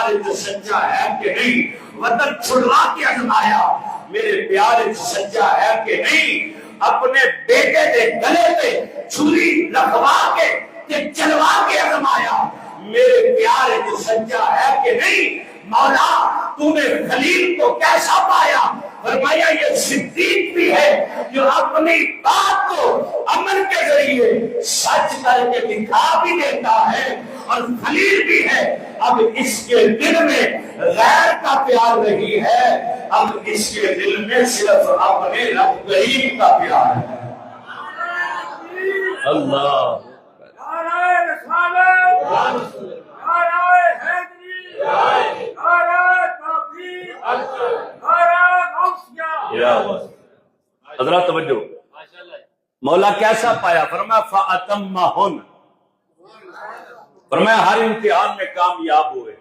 प्यार जो सच्चा है कि नहीं, वतन छुड़वा के आजमाया, मेरे प्यार जो सच्चा है कि नहीं, अपने बेटे के गले पे छुरी रखवा के चलवा के आजमाया, मेरे प्यार जो सच्चा है कि नहीं। मौला तूने खलील को कैसा पाया, फरमाया ये सिद्दीक भी है जो अपनी बात को अमल के जरिए सच करके दिखा भी देता है, और खलील भी है। अब इसके दिल में गैर का प्यार नहीं है, अब इसके दिल में सिर्फ अपने रब करीम का प्यार है। अल्लाह हजरा तवज्जो, मौला कैसा पाया, फरमाया फअतम्महुन, फरमाया हर इम्तिहान में कामयाब हुए।